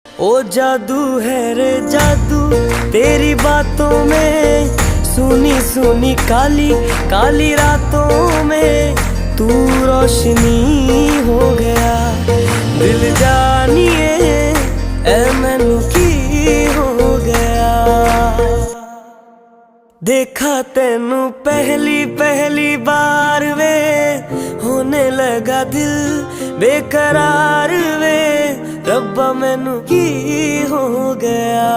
ओ जादू है रे जादू तेरी बातों में, सुनी सुनी काली काली रातों में तू रोशनी हो गया। दिल जानिए ए मैनू की हो गया। देखा तेनू पहली पहली बार वे, होने लगा दिल बेकरार वे। रब्बा मैनू की हो गया।